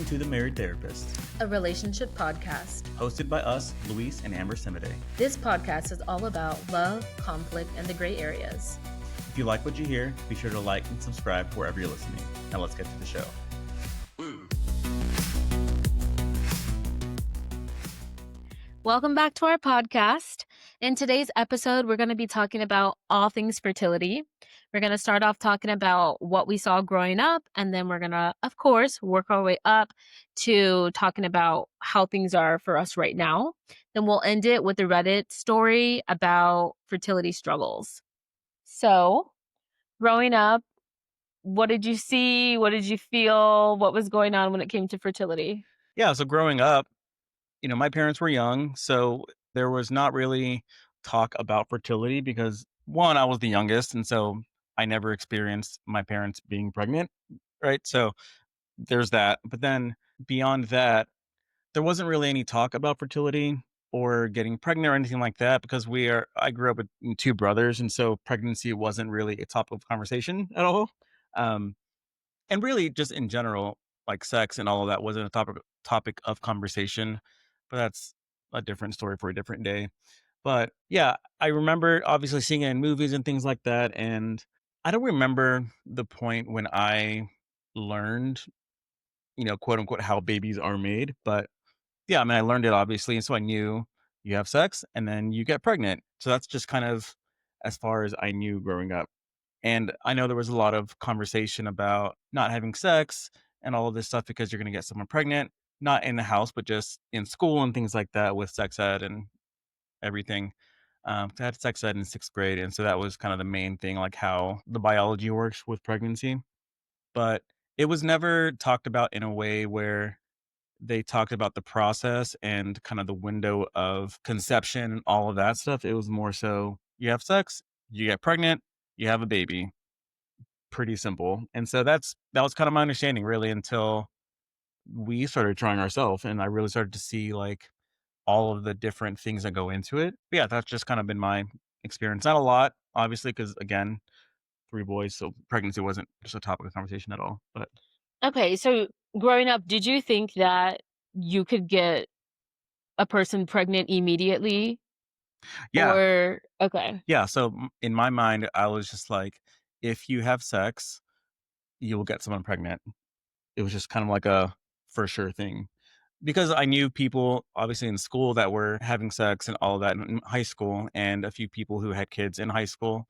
to The Married Therapist, a relationship podcast hosted by us, Luis and Amber Semidey. This podcast is all about love, conflict, and the gray areas. If you like what you hear, be sure to like and subscribe wherever you're listening. Now let's get to the show. Welcome back to our podcast. In today's episode, we're going to be talking about all things fertility. We're going to start off talking about what we saw growing up, and then we're going to, of course, work our way up to talking about how things are for us right now. Then we'll end it with a Reddit story about fertility struggles. So, growing up, what did you see? What did you feel? What was going on when it came to fertility? Yeah, so growing up, my parents were young, so there was not really talk about fertility because one, I was the youngest, and so I never experienced my parents being pregnant, right? So there's that. But then beyond that, there wasn't really any talk about fertility or getting pregnant or anything like that because I grew up with two brothers, and so pregnancy wasn't really a topic of conversation at all. Um, and really just in general, like sex and all of that wasn't a topic of conversation, but that's a different story for a different day. But yeah, I remember obviously seeing it in movies and things like that. And I don't remember the point when I learned, quote unquote, how babies are made. But yeah, I mean, I learned it obviously. And so I knew you have sex and then you get pregnant. So that's just kind of as far as I knew growing up. And I know there was a lot of conversation about not having sex and all of this stuff because you're going to get someone pregnant, not in the house, but just in school and things like that with sex ed and everything. I had sex ed in sixth grade. And so that was kind of the main thing, like how the biology works with pregnancy. But it was never talked about in a way where they talked about the process and kind of the window of conception and all of that stuff. It was more so you have sex, you get pregnant, you have a baby. Pretty simple. And so that was kind of my understanding really until we started trying ourselves and I really started to see like all of the different things that go into it. But yeah, that's just kind of been my experience. Not a lot, obviously, because again, three boys, so pregnancy wasn't just a topic of conversation at all. But Okay, so growing up, did you think that you could get a person pregnant immediately? yeah, Okay. yeah. So in my mind, I was just like, if you have sex, you will get someone pregnant. It was just kind of like a for sure thing. Because I knew people obviously in school that were having sex and all of that in high school and a few people who had kids in high school.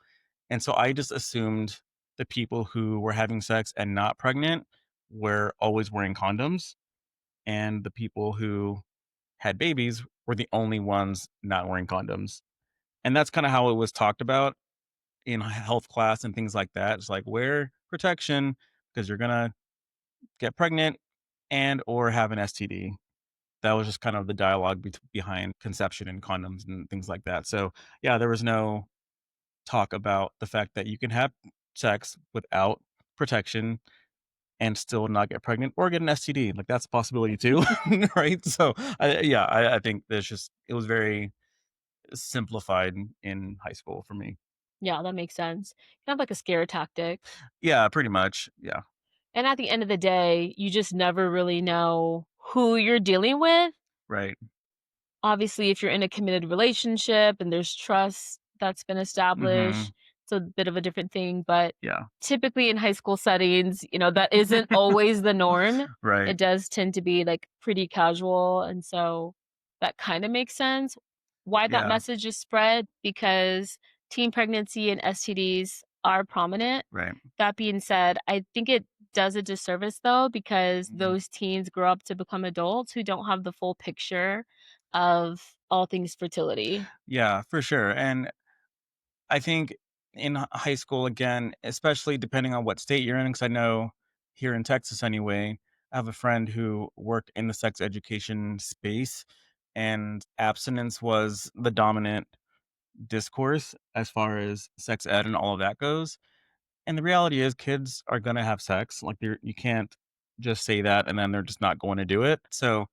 And so I just assumed the people who were having sex and not pregnant were always wearing condoms. And the people who had babies were the only ones not wearing condoms. And that's kind of how it was talked about in health class and things like that. It's like wear protection because you're going to get pregnant and or have an STD. That was just kind of the dialogue behind conception and condoms and things like that. So yeah, there was no talk about the fact that you can have sex without protection and still not get pregnant or get an STD. Like that's a possibility too, right? So I think it was very simplified in high school for me. Yeah, that makes sense. Kind of like a scare tactic. Yeah, pretty much. Yeah, And at the end of the day, you just never really know who you're dealing with. right. Obviously, if you're in a committed relationship and there's trust that's been Hmm. established, it's a bit of a different thing. But Yeah, typically in high school settings, that isn't always the norm. right. It does tend to be like pretty casual. And so that kind of makes sense. Why that Yeah, message is spread, because teen pregnancy and STDs are prominent. right. That being said, I think it does a disservice though, because Mhm. those teens grow up to become adults who don't have the full picture of all things fertility. Yeah, for sure. And I think in high school, again, especially depending on what state you're in, because I know here in Texas anyway, I have a friend who worked in the sex education space, and abstinence was the dominant discourse as far as sex ed and all of that goes. And the reality is, kids are going to have sex. Like, you can't just say that and then they're just not going to do it. So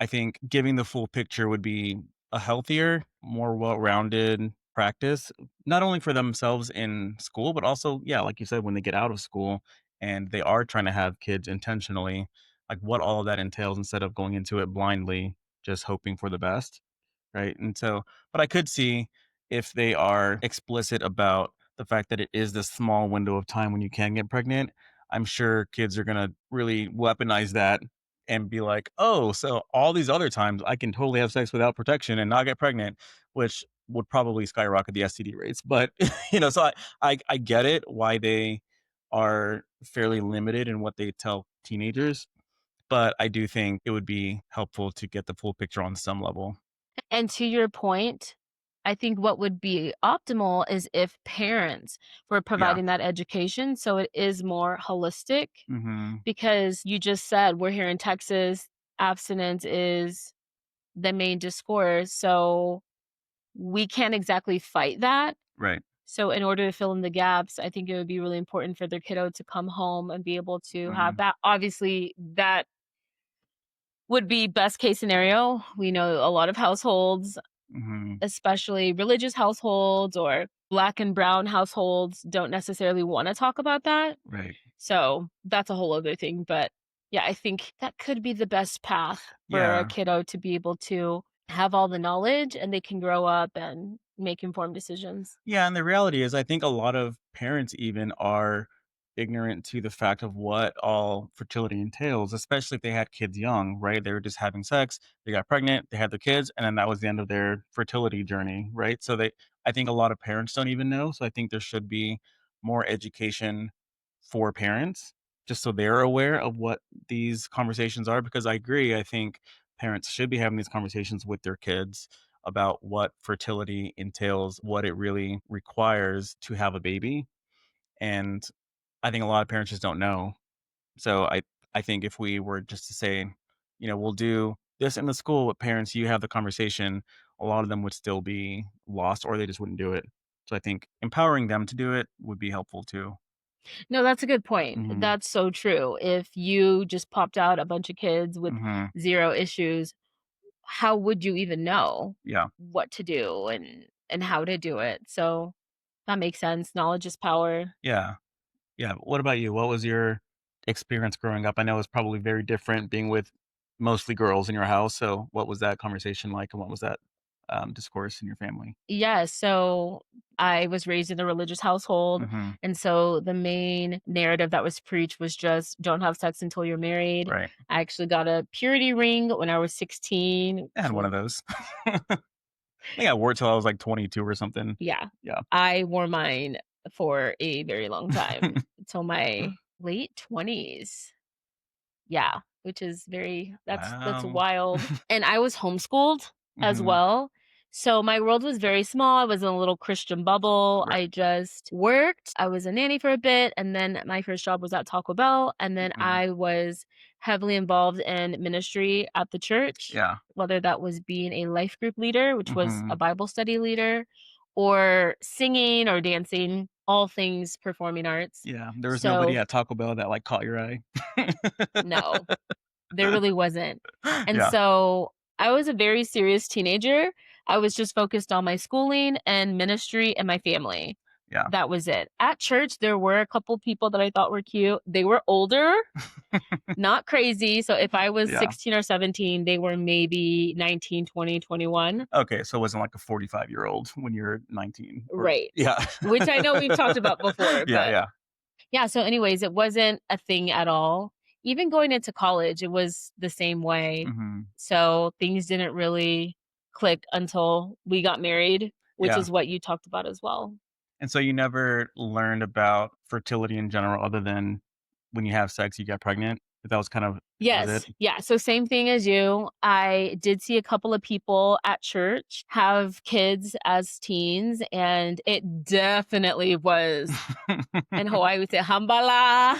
I think giving the full picture would be a healthier, more well rounded practice, not only for themselves in school, but also, yeah, like you said, when they get out of school and they are trying to have kids intentionally. like what all of that entails instead of going into it blindly, just hoping for the best. Right. And so, but I could see if they are explicit about the fact that it is this small window of time when you can get pregnant. I'm sure kids are going to really weaponize that and be like, oh, so all these other times I can totally have sex without protection and not get pregnant, which would probably skyrocket the STD rates. But, so I get it why they are fairly limited in what they tell teenagers. But I do think it would be helpful to get the full picture on some level. And to your point, I think what would be optimal is if parents were Yeah. providing that education so it is more holistic, Mhm. because you just said we're here in Texas, abstinence is the main discourse, so we can't exactly fight that. Right. So in order to fill in the gaps, I think it would be really important for their kiddo to come home and be able to have Mhm. that. Obviously, that would be best case scenario. We know a lot of households, Mhm. especially religious households or black and brown households, don't necessarily want to talk about that. Right. So that's a whole other thing. But yeah, I think that could be the best path for a Yeah. kiddo to be able to have all the knowledge and they can grow up and make informed decisions. Yeah, and the reality is I think a lot of parents even are ignorant to the fact of what all fertility entails, especially if they had kids young, right? They were just having sex, they got pregnant, they had their kids, and then that was the end of their fertility journey, right? So I think a lot of parents don't even know. So I think there should be more education for parents just so they're aware of what these conversations are because I agree, I think parents should be having these conversations with their kids about what fertility entails, what it really requires to have a baby. And I think a lot of parents just don't know. So I think if we were just to say, we'll do this in the school with parents, you have the conversation, a lot of them would still be lost or they just wouldn't do it. So I think empowering them to do it would be helpful too. No, that's a good point. Mhm. That's so true. If you just popped out a bunch of kids with Mhm. 0 issues, how would you even know Yeah. what to do and how to do it? So that makes sense. Knowledge is power. Yeah. Yeah. What about you? What was your experience growing up? I know it's probably very different being with mostly girls in your house. So, what was that conversation like, and what was that discourse in your family? Yeah, so I was raised in a religious household, Hmm. and so the main narrative that was preached was just don't have sex until you're married. Right. I actually got a purity ring when I was 16. I had one of those. I think I wore it till I was like 22 or something. Yeah. Yeah. I wore mine for a very long time, till my late 20s. Yeah, which is very that's Wow. wild. And I was homeschooled as Hmm. well. So my world was very small. I was in a little Christian bubble. Right. I just worked. I was a nanny for a bit, and then my first job was at Taco Bell, and then Hmm. I was heavily involved in ministry at the church, Yeah. whether that was being a life group leader, which was a Hmm. Bible study leader, or singing or dancing, all things performing arts. Yeah. There was nobody So, at Taco Bell that like caught your eye. no. There really wasn't. And Yeah. so I was a very serious teenager. I was just focused on my schooling and ministry and my family. Yeah. That was it. At church, there were a couple people that I thought were cute. They were older, not crazy. So if I was Yeah. 16 or 17, they were maybe 19, 20, 21. Okay, so it wasn't like a 45-year-old when you're 19 or Right. yeah. Which I know we've talked about before, Yeah, but yeah. yeah, so anyways, it wasn't a thing at all. Even going into college, it was the same way. Mhm. So things didn't really click until we got married, which Yeah, is what you talked about as well. and so you never learned about fertility in general other than when you have sex, you get pregnant? That was kind of that was it? Yes. Yeah. So same thing as you. I did see a couple of people at church have kids as teens, and it definitely was in Hawaii we say hambala,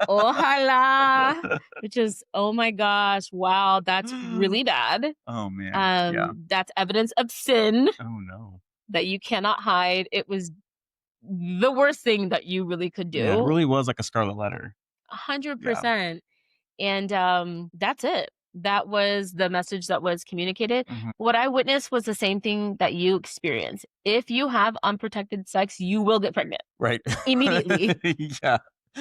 ohala, which is oh my gosh, wow, that's really bad. Oh, man. Yeah. That's evidence of sin Oh, no. that you cannot hide. It was the worst thing that you really could Yeah, it do. really was like a scarlet letter. Yeah. 100%. And that's it. That was the message that was communicated. Mhm. What I witnessed was the same thing that you experienced. If you have unprotected sex, you will get pregnant Right. immediately. Yeah,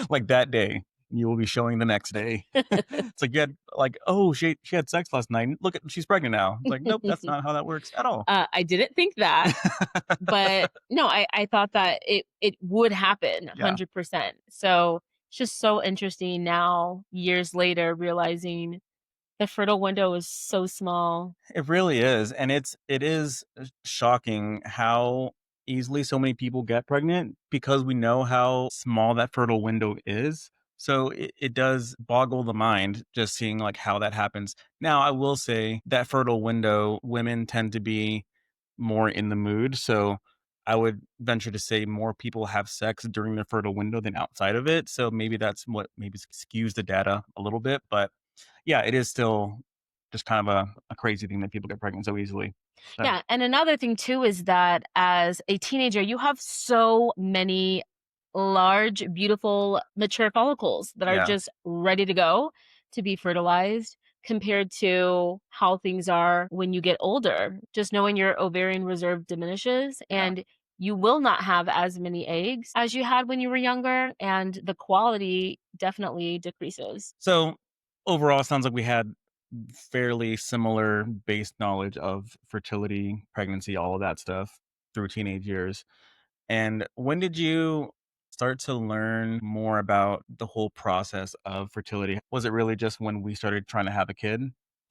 like that day. you will be showing the next day. It's like, you had like, "Oh, she had sex last night. Look at she's pregnant now." It's like, "Nope, that's not how that works at all." I didn't think that, but no, I thought that it would happen Yeah. 100%. So it's just so interesting now, years later, realizing the fertile window is so small. It really is, and it is shocking how easily so many people get pregnant because we know how small that fertile window is. So it does boggle the mind just seeing like how that happens. Now, I will say that fertile window, women tend to be more in the mood. So I would venture to say more people have sex during the fertile window than outside of it. So maybe that's what maybe skews the data a little bit. But yeah, it is still just kind of a crazy thing that people get pregnant so easily. But Yeah, and another thing too is that as a teenager, you have so many large, beautiful, mature follicles that are yeah, just ready to go to be fertilized compared to how things are when you get older. Just knowing your ovarian reserve diminishes yeah. and you will not have as many eggs as you had when you were younger, and the quality definitely decreases. So overall, it sounds like we had fairly similar base knowledge of fertility, pregnancy, all of that stuff through teenage years. And when did you start to learn more about the whole process of fertility? Was it really just when we started trying to have a kid?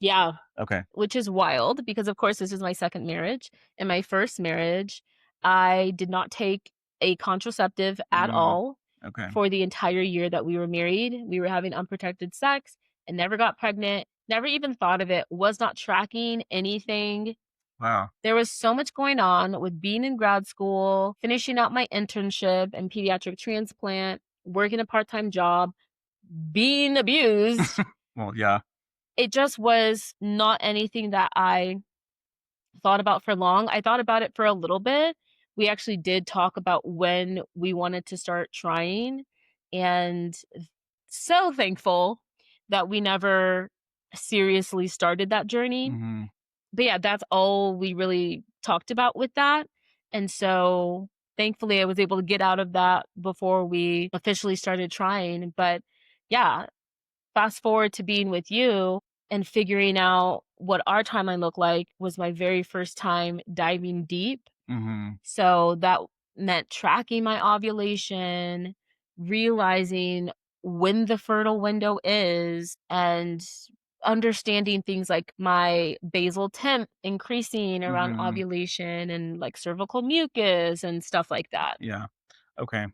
Yeah, Okay. which is wild because, of course, this is my second marriage. In my first marriage, I did not take a contraceptive at Mm, all okay. for the entire year that we were married. We were having unprotected sex and never got pregnant, never even thought of it, was not tracking anything. Wow. There was so much going on with being in grad school, finishing out my internship and pediatric transplant, working a part time job, being abused. Well, yeah. It just was not anything that I thought about for long. I thought about it for a little bit. We actually did talk about when we wanted to start trying, and so thankful that we never seriously started that journey. Hmm. But yeah, that's all we really talked about with that. And so thankfully I was able to get out of that before we officially started trying. But yeah, fast forward to being with you and figuring out what our timeline looked like was my very first time diving deep. Hmm. So that meant tracking my ovulation, realizing when the fertile window is, and understanding things like my basal temp increasing around Hmm. ovulation and like cervical mucus and stuff like that. Yeah. Okay.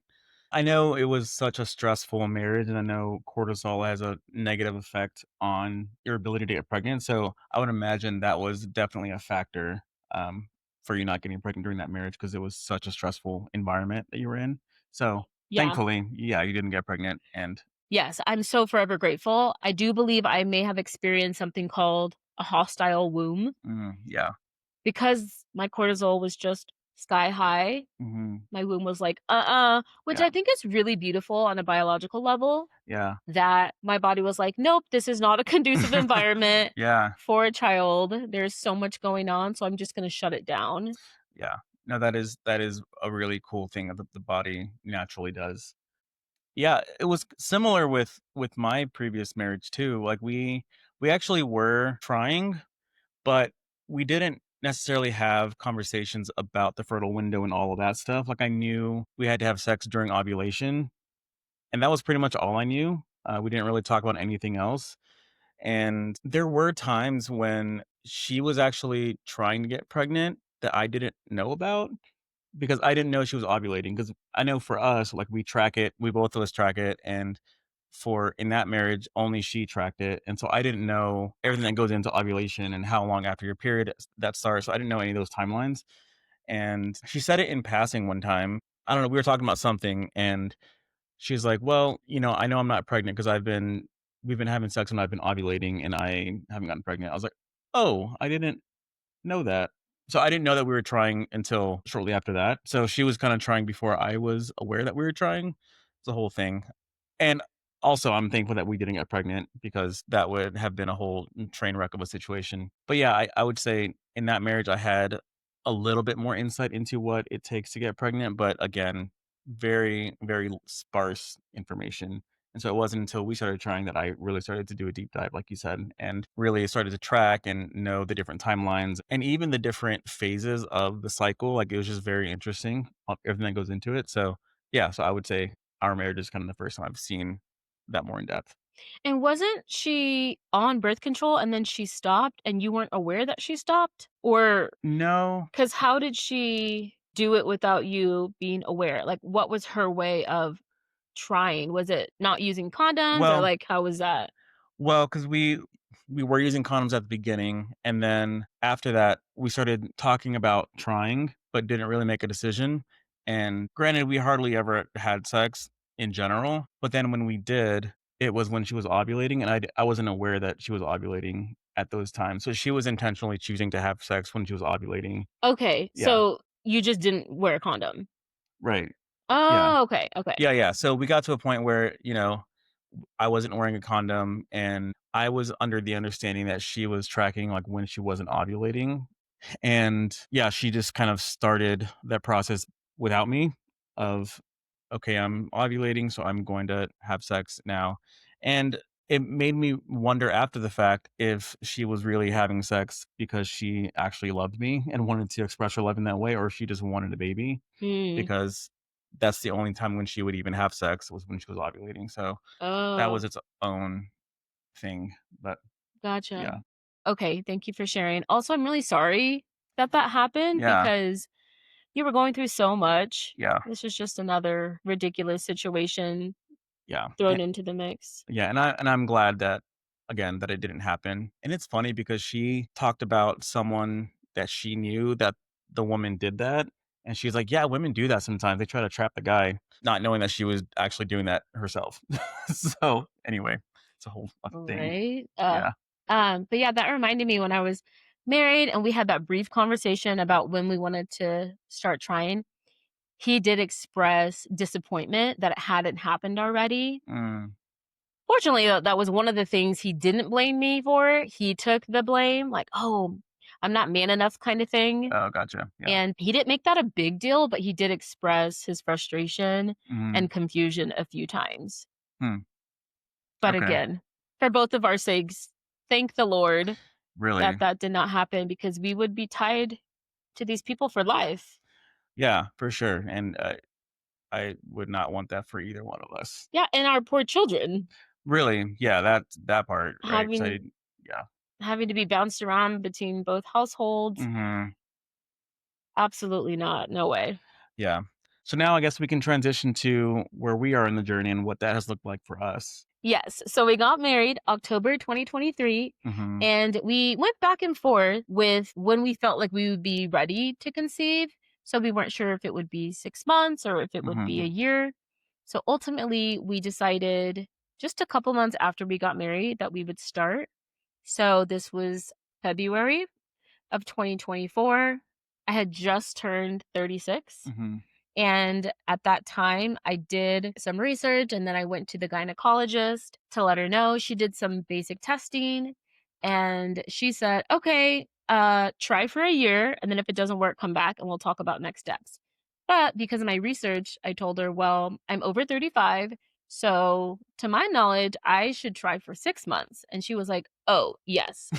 I know it was such a stressful marriage, and I know cortisol has a negative effect on your ability to get pregnant. So I would imagine that was definitely a factor um, for you not getting pregnant during that marriage because it was such a stressful environment that you were in. So Yeah. thankfully, yeah, you didn't get pregnant. And Yes, I'm so forever grateful. I do believe I may have experienced something called a hostile womb yeah, because my cortisol was just sky high. hmm, My womb was like, which yeah, I think is really beautiful on a biological level, yeah, that my body was like, nope, this is not a conducive environment yeah, for a child. There's so much going on. So I'm just going to shut it down. yeah. No, that is a really cool thing that the body naturally does. Yeah, it was similar with my previous marriage too. Like we actually were trying, but we didn't necessarily have conversations about the fertile window and all of that stuff. Like I knew we had to have sex during ovulation, and that was pretty much all I knew. We didn't really talk about anything else. And there were times when she was actually trying to get pregnant that I didn't know about because I didn't know she was ovulating. Because I know for us, like, we track it, we both of us track it, and for in that marriage, only she tracked it, and so I didn't know everything that goes into ovulation and how long after your period that starts, so I didn't know any of those timelines, and she said it in passing one time. I don't know, we were talking about something, and she's like, "Well, I know I'm not pregnant because we've been having sex when I've been ovulating, and I haven't gotten pregnant." I was like, "Oh, I didn't know that." So I didn't know that we were trying until shortly after that. So she was kinda trying before I was aware that we were trying. It's a whole thing. And also, I'm thankful that we didn't get pregnant because that would have been a whole train wreck of a situation. But yeah, I would say in that marriage, I had a little bit more insight into what it takes to get pregnant, but again, very, very sparse information. And so it wasn't until we started trying that I really started to do a deep dive, like you said, and really started to track and know the different timelines and even the different phases of the cycle. Like it was just very interesting, everything that goes into it. So, yeah, so I would say our marriage is kind of the first time I've seen that more in depth. And wasn't she on birth control and then she stopped and you weren't aware that she stopped? Or No. because how did she do it without you being aware? Like, what was her way of trying? Was it not using condoms or Well, like how was that? Because we were using condoms at the beginning, and then after that, we started talking about trying, but didn't really make a decision. And granted, we hardly ever had sex in general, but then when we did, it was when she was ovulating, and I wasn't aware that she was ovulating at those times. So she was intentionally choosing to have sex when she was ovulating. Okay, Yeah, so you just didn't wear a condom. right. Yeah. Oh, okay, okay. Yeah, yeah. So we got to a point where, I wasn't wearing a condom and I was under the understanding that she was tracking like when she wasn't ovulating. And yeah, she just kind of started that process without me of, okay, I'm ovulating, so I'm going to have sex now. And it made me wonder after the fact if she was really having sex because she actually loved me and wanted to express her love in that way, or if she just wanted a baby Hmm. because that's the only time when she would even have sex was when she was ovulating. So that Oh, was its own thing, but gotcha. yeah. Okay, thank you for sharing. Also, I'm really sorry that that happened Yeah, because you were going through so much. yeah, This is just another ridiculous situation yeah, thrown into the mix. yeah, and I'm glad that again, that it didn't happen, and it's funny because she talked about someone that she knew that the woman did that, and she's like, "Yeah, women do that sometimes, they try to trap the guy," not knowing that she was actually doing that herself. So, anyway, it's a whole thing. Right? Yeah. But yeah, that reminded me when I was married and we had that brief conversation about when we wanted to start trying. He did express disappointment that it hadn't happened already. Mm. Fortunately, though, that was one of the things he didn't blame me for. He took the blame, like, oh, I'm not man enough kind of thing. Oh, gotcha, yeah. And he didn't make that a big deal, but he did express his frustration Mhm. and confusion a few times. Hmm, But okay. again, for both of our sakes, thank the Lord that Really? that did not happen because we would be tied to these people for life. Yeah, for sure, and, I would not want that for either one of us. Yeah, and our poor children Really, yeah, that part, right? 'Cause having yeah. having to be bounced around between both households. Mhm. Absolutely not. No way. Yeah. So now I guess we can transition to where we are in the journey and what that has looked like for us. Yes. So we got married October 2023 Mhm. and we went back and forth with when we felt like we would be ready to conceive. So we weren't sure if it would be 6 months or if it would be a Mhm. year. So ultimately we decided just a couple months after we got married that we would start. So this was February of 2024. I had just turned 36. Mhm. And at that time, I did some research and then I went to the gynecologist to let her know. She did some basic testing and she said, okay, try for a year. And then if it doesn't work, come back and we'll talk about next steps. But because of my research, I told her, well, I'm over 35. So to my knowledge, I should try for 6 months. And she was like, oh, yes.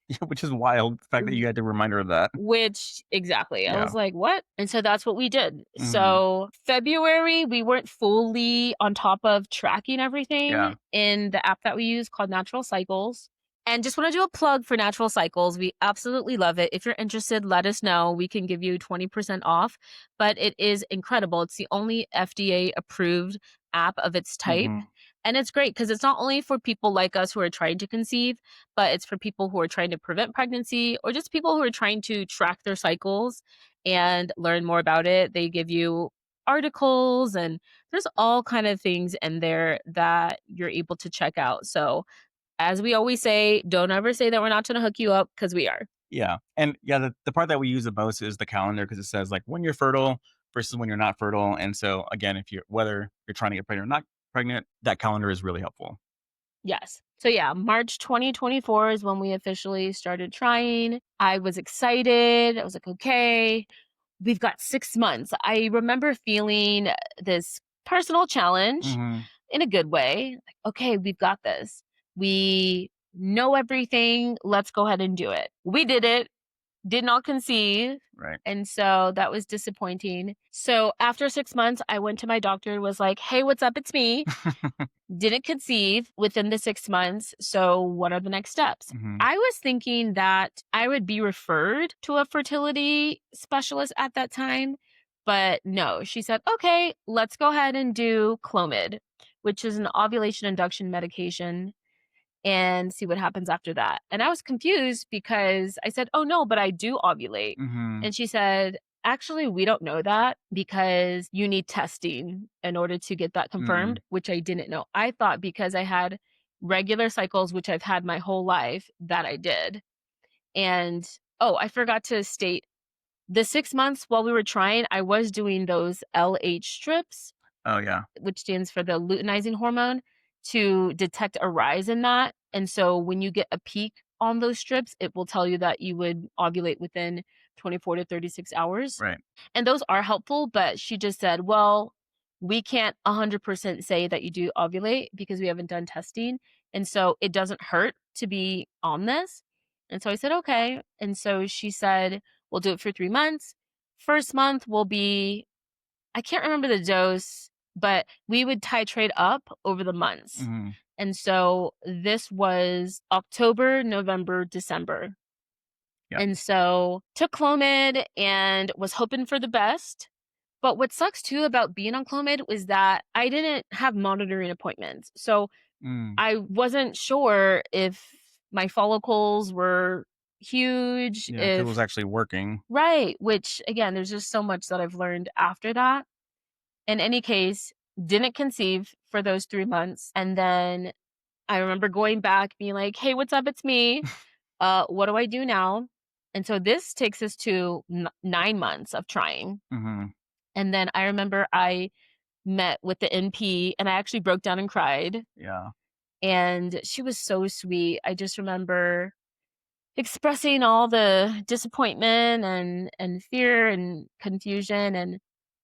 Yeah, which is wild, the fact that you had to remind her of that. Which exactly. I was Yeah. like, "What?" And so that's what we did. Mhm. So, February, we weren't fully on top of tracking everything Yeah. in the app that we use called Natural Cycles. And just want to do a plug for Natural Cycles. We absolutely love it. If you're interested, let us know. We can give you 20% off, but it is incredible. It's the only FDA approved app of its type. Mhm. And it's great because it's not only for people like us who are trying to conceive, but it's for people who are trying to prevent pregnancy or just people who are trying to track their cycles and learn more about it. They give you articles and there's all kind of things in there that you're able to check out. So, as we always say, don't ever say that we're not going to hook you up because we are. Yeah, and yeah, the part that we use the most is the calendar because it says, like, when you're fertile versus when you're not fertile, and so, again, if you're whether you're trying to get pregnant or not pregnant, that calendar is really helpful. Yes. So yeah, March 2024 is when we officially started trying. I was excited. I was like, okay, we've got 6 months. I remember feeling this personal challenge Mhm. in a good way. Like, okay, we've got this. We know everything. Let's go ahead and do it. We did it, did not conceive. Right. And so that was disappointing. So after 6 months, I went to my doctor and was like, hey, what's up? It's me. Didn't conceive within the 6 months. So what are the next steps? Mhm. I was thinking that I would be referred to a fertility specialist at that time. But no, she said, okay, let's go ahead and do Clomid, which is an ovulation induction medication, and see what happens after that. And I was confused because I said, oh no, but I do ovulate. Mhm. And she said, actually, we don't know that because you need testing in order to get that confirmed, Mm. which I didn't know. I thought because I had regular cycles, which I've had my whole life, that I did. And oh, I forgot to state the 6 months while we were trying, I was doing those LH strips, Oh, yeah. which stands for the luteinizing hormone, to detect a rise in that. And so when you get a peak on those strips, it will tell you that you would ovulate within 24 to 36 hours. Right. And those are helpful, but she just said, well, we can't 100% say that you do ovulate because we haven't done testing. And so it doesn't hurt to be on this. And so I said, okay. And so she said, we'll do it for 3 months. First month will be, I can't remember the dose, but we would titrate up over the months. Mhm. And so this was October, November, December. Yeah. And so took Clomid and was hoping for the best. But what sucks too about being on Clomid was that I didn't have monitoring appointments. So Mm. I wasn't sure if my follicles were huge, Yeah, if it was if actually working. right, which again, there's just so much that I've learned after that. In any case, didn't conceive for those 3 months. And then I remember going back being like, hey, what's up? It's me. What do I do now? And so this takes us to 9 months of trying. Mhm. And then I remember I met with the NP and I actually broke down and cried. Yeah. And she was so sweet. I just remember expressing all the disappointment and fear and confusion, and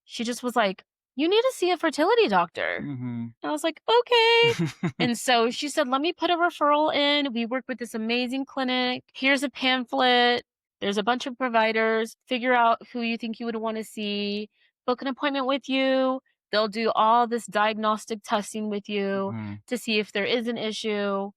she just was like, "You need to see a fertility doctor." Mhm. And I was like, "Okay." And so she said, "Let me put a referral in. We work with this amazing clinic. Here's a pamphlet. There's a bunch of providers. Figure out who you think you would want to see. Book an appointment with you. They'll do all this diagnostic testing with you Mhm. to see if there is an issue,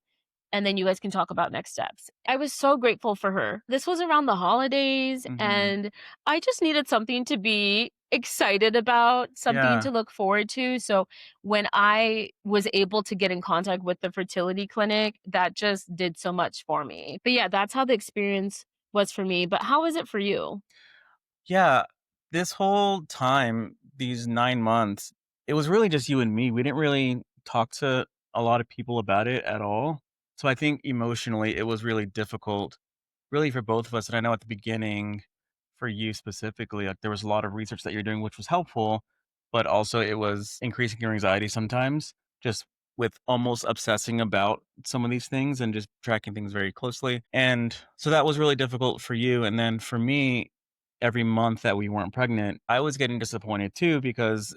and then you guys can talk about next steps." I was so grateful for her. This was around the holidays, Mhm. and I just needed something to be excited about, something Yeah. to look forward to. So when I was able to get in contact with the fertility clinic, that just did so much for me. But yeah, that's how the experience was for me. But how was it for you? Yeah. This whole time, these 9 months, it was really just you and me. We didn't really talk to a lot of people about it at all. So I think emotionally, it was really difficult, really for both of us. And I know at the beginning, for you specifically, like there was a lot of research that you're doing, which was helpful, but also it was increasing your anxiety sometimes, just with almost obsessing about some of these things and just tracking things very closely. And so that was really difficult for you. And then for me, every month that we weren't pregnant, I was getting disappointed too because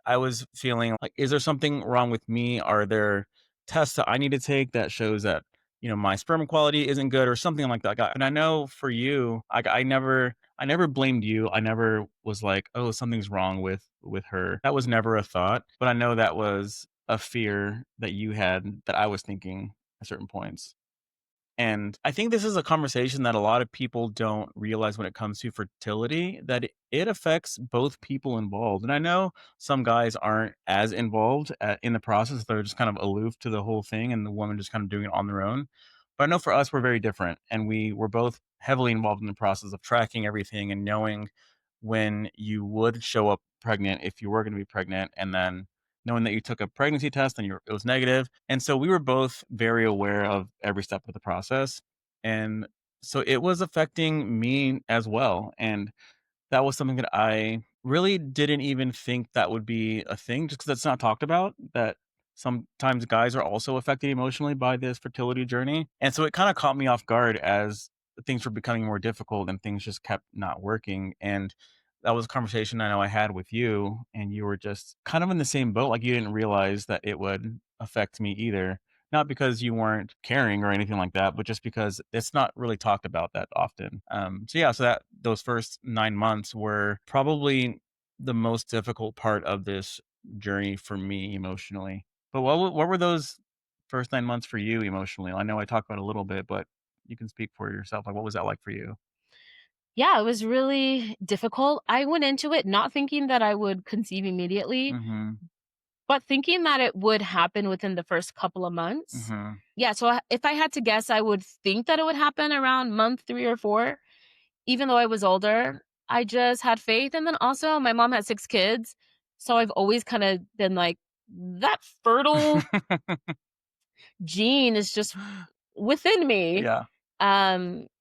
I was feeling like, is there something wrong with me? Are there tests that I need to take that shows that, my sperm quality isn't good or something like that? And I know for you, I never blamed you. I never was like, oh, something's wrong with her. That was never a thought. But I know that was a fear that you had that I was thinking at certain points. And I think this is a conversation that a lot of people don't realize when it comes to fertility, that it affects both people involved. And I know some guys aren't as involved in the process. They're just kind of aloof to the whole thing and the woman just kind of doing it on their own. But I know for us, we're very different. And we were both heavily involved in the process of tracking everything and knowing when you would show up pregnant, if you were going to be pregnant, and then knowing that you took a pregnancy test and it was negative. And so we were both very aware of every step of the process. And so it was affecting me as well. And that was something that I really didn't even think that would be a thing just because it's not talked about, that sometimes guys are also affected emotionally by this fertility journey. And so it kind of caught me off guard as things were becoming more difficult and things just kept not working. And that was a conversation I know I had with you, and you were just kind of in the same boat, like, you didn't realize that it would affect me either. Not because you weren't caring or anything like that, but just because it's not really talked about that often. So yeah, so that those first 9 months were probably the most difficult part of this journey for me emotionally. But what were those first 9 months for you emotionally? I know I talked about it a little bit, but you can speak for yourself. Like, what was that like for you? Yeah, it was really difficult. I went into it not thinking that I would conceive immediately, Mhm. but thinking that it would happen within the first couple of months. Mhm. Yeah, so if I had to guess, I would think that it would happen around month 3 or 4, even though I was older. I just had faith, and then also my mom had 6 kids, so I've always kinda been like, that fertile gene is just within me. Yeah.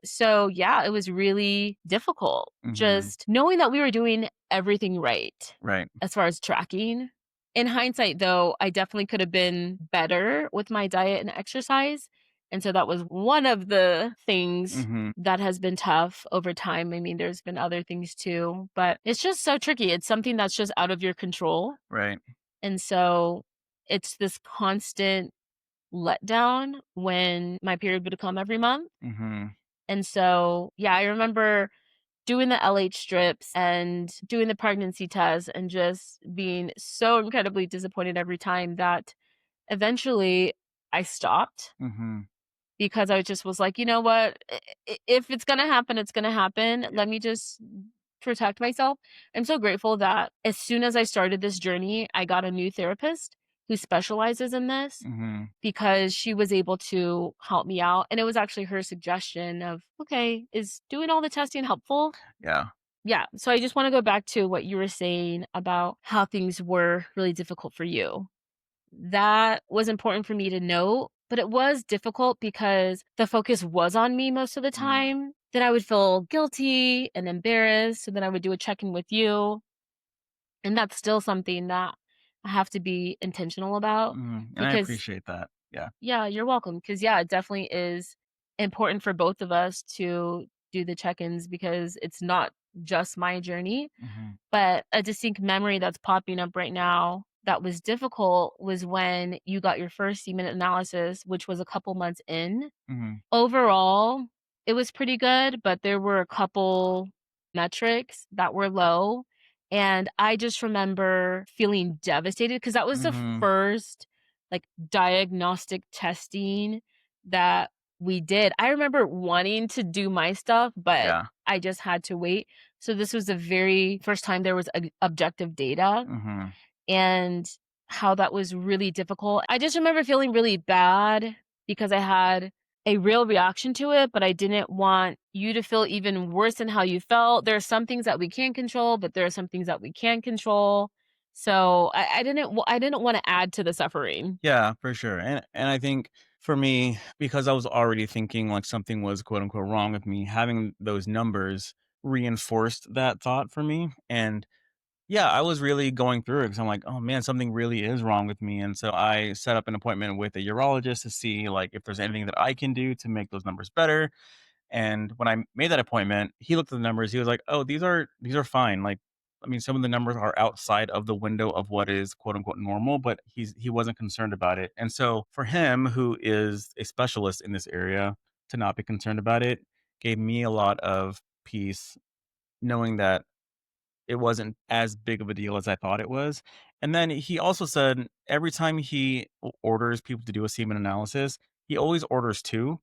So yeah, it was really difficult Mhm. just knowing that we were doing everything right Right. as far as tracking. In hindsight, though, I definitely could have been better with my diet and exercise. And so that was one of the things Mhm. that has been tough over time. I mean, there's been other things too, but it's just so tricky. It's something that's just out of your control. Right. And so it's this constant letdown when my period would come every month. Mhm. And so, yeah, I remember doing the LH strips and doing the pregnancy test and just being so incredibly disappointed every time that eventually I stopped Mhm. because I just was like, you know what? If it's going to happen, it's going to happen. Yeah. Let me just protect myself. I'm so grateful that as soon as I started this journey, I got a new therapist who specializes in this Mhm. because she was able to help me out. And it was actually her suggestion of, okay, is doing all the testing helpful? Yeah. Yeah. So I just want to go back to what you were saying about how things were really difficult for you. That was important for me to know, but it was difficult because the focus was on me most of the Mm. time. Then I would feel guilty and embarrassed. So then I would do a check in with you. And that's still something that I have to be intentional about Mhm. And I because appreciate that. Yeah. yeah, you're welcome. Because yeah, it definitely is important for both of us to do the check-ins because it's not just my journey. Mhm. But a distinct memory that's popping up right now that was difficult was when you got your first semen analysis, which was a couple months in. Mhm. Overall, it was pretty good, but there were a couple metrics that were low, and I just remember feeling devastated because that was the Mhm. first, like, diagnostic testing that we did. I remember wanting to do my stuff, but Yeah. I just had to wait. So this was the very first time there was objective data, Mhm. and how that was really difficult. I just remember feeling really bad because I had a real reaction to it, but I didn't want you to feel even worse than how you felt. There are some things that we can't control, but there are some things that we can control. So I didn't want to add to the suffering. Yeah, for sure. And I think for me, because I was already thinking like something was quote unquote wrong with me, having those numbers reinforced that thought for me. And yeah, I was really going through it because I'm like, oh man, something really is wrong with me. And so I set up an appointment with a urologist to see like if there's anything that I can do to make those numbers better. And when I made that appointment, he looked at the numbers. He was like, "Oh, these are fine." Like, I mean, some of the numbers are outside of the window of what is quote unquote normal, but he wasn't concerned about it. And so for him, who is a specialist in this area, to not be concerned about it gave me a lot of peace, knowing that it wasn't as big of a deal as I thought it was. And then he also said every time he orders people to do a semen analysis, he always orders two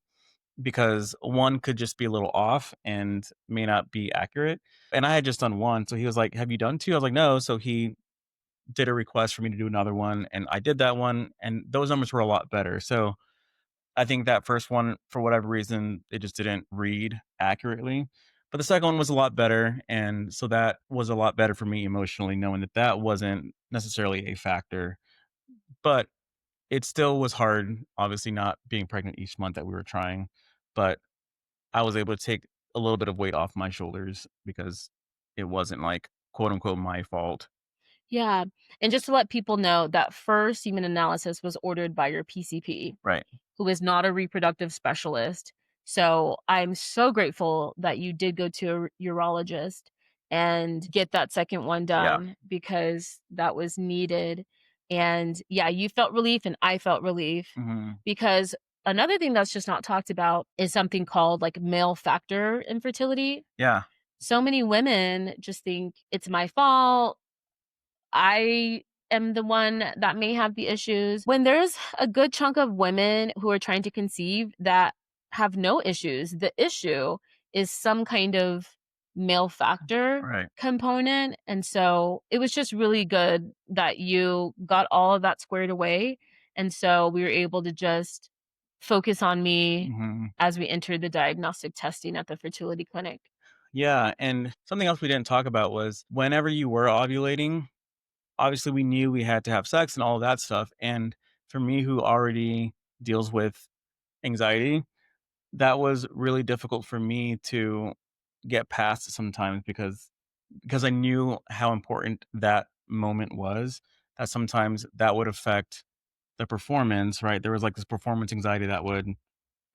because one could just be a little off and may not be accurate. And I had just done one. So he was like, "Have you done two?" I was like, "No." So he did a request for me to do another one. And I did that one. And those numbers were a lot better. So I think that first one, for whatever reason, it just didn't read accurately. But the second one was a lot better. And so that was a lot better for me emotionally, knowing that that wasn't necessarily a factor. But it still was hard, obviously, not being pregnant each month that we were trying. But I was able to take a little bit of weight off my shoulders because it wasn't like quote unquote my fault. Yeah. And just to let people know, that first semen analysis was ordered by your PCP, Right. who is not a reproductive specialist. So I'm so grateful that you did go to a urologist. and get that second one Yeah. done because that was needed. And yeah, you felt relief and I felt relief Mhm. because another thing that's just not talked about is something called like male factor infertility. Yeah. So many women just think it's my fault. I am the one that may have the issues. When there's a good chunk of women who are trying to conceive that have no issues, the issue is some kind of male factor Right. component. And so it was just really good that you got all of that squared away. And so we were able to just focus on me Mhm. as we entered the diagnostic testing at the fertility clinic. Yeah, and something else we didn't talk about was whenever you were ovulating, obviously we knew we had to have sex and all of that stuff, and for me who already deals with anxiety, that was really difficult for me to get past sometimes because I knew how important that moment was, that sometimes that would affect the performance, right? There was, like, this performance anxiety that would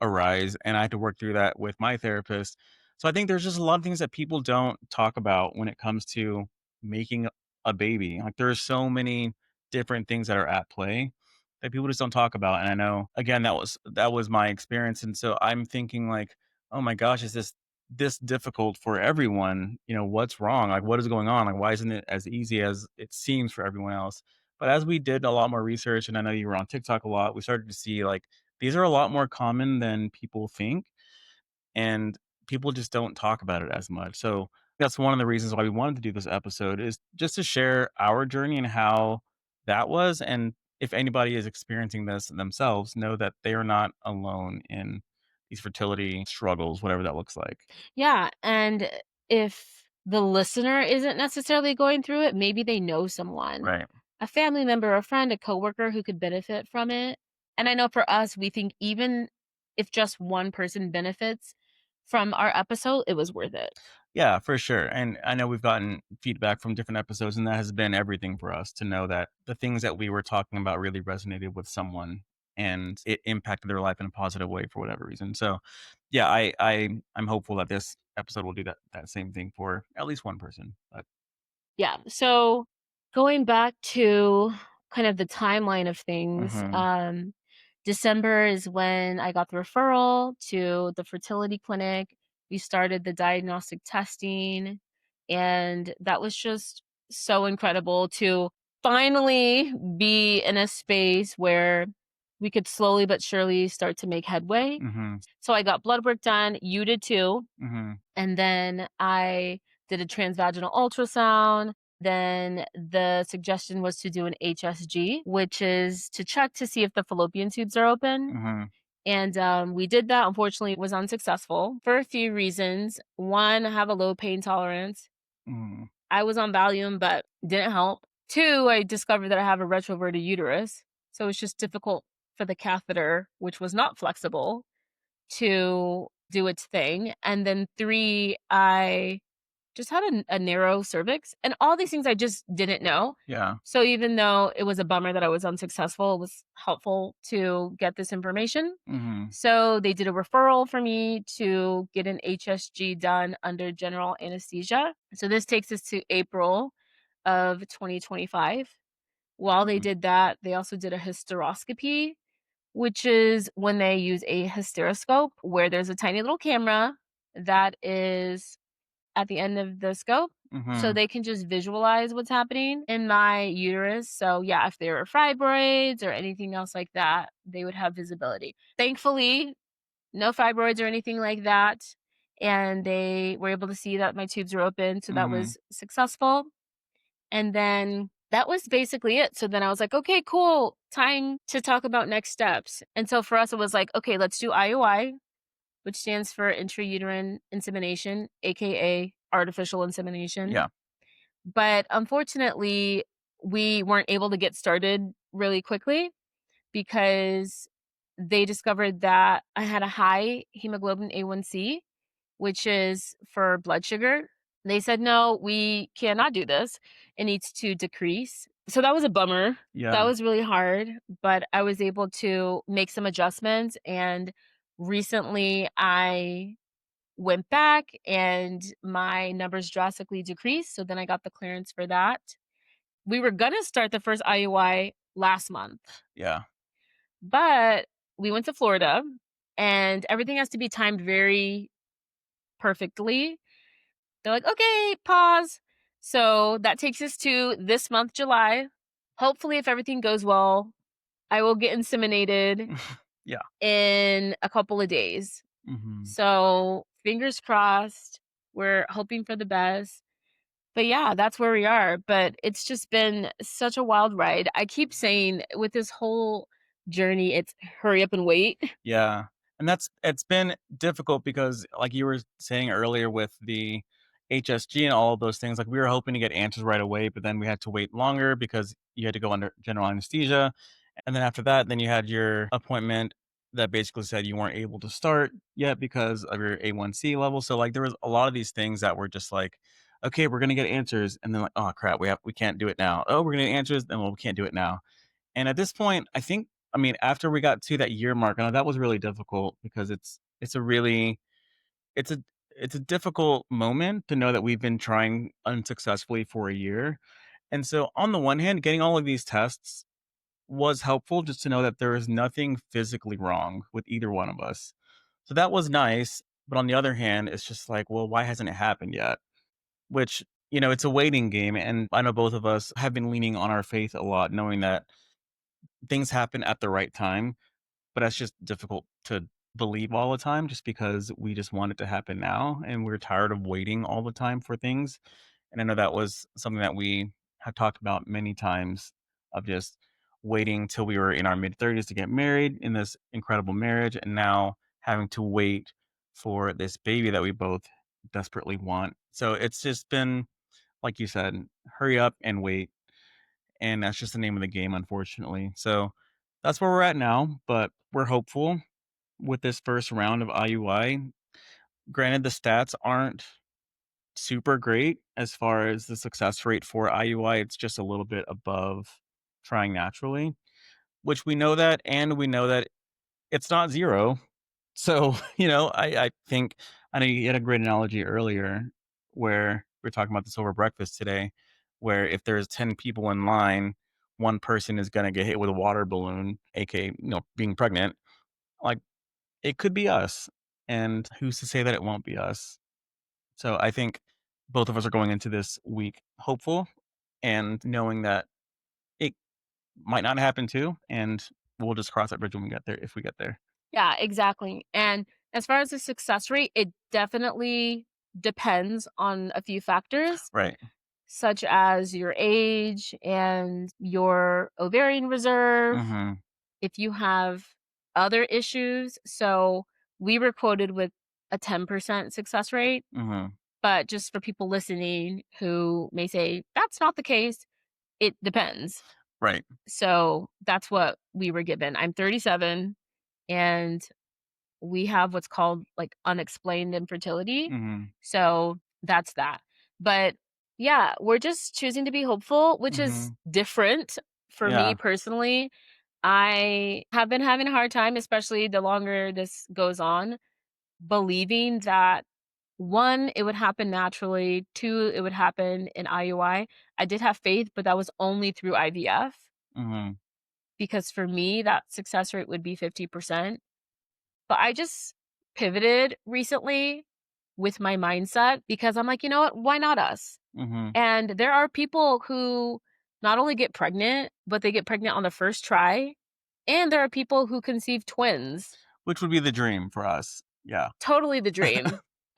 arise, and I had to work through that with my therapist. So I think there's just a lot of things that people don't talk about when it comes to making a baby. Like, there are so many different things that are at play that people just don't talk about, and I know, again, that was my experience, and so I'm thinking like, "Oh my gosh, is this difficult for everyone? You know, what's wrong? Like, what is going on? Like, why isn't it as easy as it seems for everyone else?" But as we did a lot more research, and I know you were on TikTok a lot, we started to see, like, these are a lot more common than people think, and people just don't talk about it as much. So that's one of the reasons why we wanted to do this episode is just to share our journey and how that was. And if anybody is experiencing this themselves, know that they are not alone in these fertility struggles, whatever that looks like. Yeah, and if the listener isn't necessarily going through it, maybe they know someone, Right. a family member, a friend, a coworker who could benefit from it. And I know for us, we think even if just one person benefits from our episode, it was worth it. Yeah, for sure. And I know we've gotten feedback from different episodes, and that has been everything for us to know that the things that we were talking about really resonated with someone and it impacted their life in a positive way for whatever reason. So yeah, I'm hopeful that this episode will do that same thing for at least one person. But Yeah. So going back to kind of the timeline of things, mhm, December is when I got the referral to the fertility clinic. We started the diagnostic testing, and that was just so incredible to finally be in a space where we could slowly but surely start to make headway. mhm, So I got blood work done. You did too. mhm, And then I did a transvaginal ultrasound. Then the suggestion was to do an HSG, which is to check to see if the fallopian tubes are open. mhm, And we did that. Unfortunately, it was unsuccessful for a few reasons. One, I have a low pain tolerance. mhm. I was on Valium, but didn't help. Two, I discovered that I have a retroverted uterus. So it's just difficult for the catheter, which was not flexible, to do its thing. And then three, I just had a narrow cervix, and all these things I just didn't know. Yeah. So even though it was a bummer that I was unsuccessful, it was helpful to get this information. Mhm, So they did a referral for me to get an HSG done under general anesthesia. So this takes us to April of 2025. While they mhm, did that, they also did a hysteroscopy, which is when they use a hysteroscope where there's a tiny little camera that is at the end of the scope, so mhm. they can just visualize what's happening in my uterus. So, yeah, if there were fibroids or anything else like that, they would have visibility. Thankfully, no fibroids or anything like that, and they were able to see that my tubes were open, so that Mhm. was successful. And then that was basically it. So then I was like, "Okay, cool. Time to talk about next steps." And so for us, it was like, "Okay, let's do IUI," which stands for intrauterine insemination, AKA artificial insemination. Yeah. But unfortunately, we weren't able to get started really quickly because they discovered that I had a high hemoglobin A1C, which is for blood sugar. They said, "No, we cannot do this. It needs to decrease." So that was a bummer. That Yeah. was really hard, but I was able to make some adjustments, and recently I went back and my numbers drastically decreased. So then I got the clearance for that. We were going to start the first IUI last month, Yeah. but we went to Florida and everything has to be timed very perfectly. They're like, okay, pause. So that takes us to this month, July. Hopefully, if everything goes well, I will get inseminated Yeah. in a couple of days. Mhm. So fingers crossed. We're hoping for the best. But yeah, that's where we are. But it's just been such a wild ride. I keep saying with this whole journey, it's hurry up and wait. Yeah, and it's been difficult because, like you were saying earlier with the HSG and all of those things, like, we were hoping to get answers right away, but then we had to wait longer because you had to go under general anesthesia, and then after that, then you had your appointment that basically said you weren't able to start yet because of your A1C level, so, like, there was a lot of these things that were just like, "Okay, we're gonna get answers," and then like, "Oh, crap, we can't do it now. Oh, we're gonna get answers, then, well, we can't do it now." And at this point, I mean, after we got to that year mark, I know that was really difficult because it's a really it's a it's a difficult moment to know that we've been trying unsuccessfully for a year. And so on the one hand, getting all of these tests was helpful just to know that there is nothing physically wrong with either one of us. So that was nice. But on the other hand, it's just like, well, why hasn't it happened yet? Which, it's a waiting game. And I know both of us have been leaning on our faith a lot, knowing that things happen at the right time, but that's just difficult to believe all the time just because we just want it to happen now and we're tired of waiting all the time for things. And I know that was something that we have talked about many times of just waiting till we were in our mid 30s to get married in this incredible marriage and now having to wait for this baby that we both desperately want. So it's just been like you said, hurry up and wait, and that's just the name of the game, unfortunately. So that's where we're at now, but we're hopeful with this first round of IUI. Granted, the stats aren't super great as far as the success rate for IUI. It's just a little bit above trying naturally, which we know that, and we know that it's not zero. So, I think I know you had a great analogy earlier where we are talking about this over breakfast today, where if there's 10 people in line, one person is gonna get hit with a water balloon, aka, being pregnant. Like, it could be us. And who's to say that it won't be us? So I think both of us are going into this week hopeful and knowing that it might not happen too. And we'll just cross that bridge when we get there if we get there. Yeah, exactly. And as far as the success rate, it definitely depends on a few factors, Right. such as your age and your ovarian reserve, Mm-hmm. if you have other issues. So we were quoted with a 10% success rate, Mm-hmm. but just for people listening who may say that's not the case, it depends. Right. So that's what we were given. I'm 37 and we have what's called like unexplained infertility. Mhm. So that's that. But yeah, we're just choosing to be hopeful, which is Mhm. different for me Yeah. personally. I have been having a hard time, especially the longer this goes on, believing that one, it would happen naturally, two, it would happen in IUI. I did have faith, but that was only through IVF Mhm. because for me, that success rate would be 50%. But I just pivoted recently with my mindset because I'm like, you know what? Why not us? Mhm. And there are people who not only get pregnant, but they get pregnant on the first try. And there are people who conceive twins. Which would be the dream for us. Yeah. Totally the dream.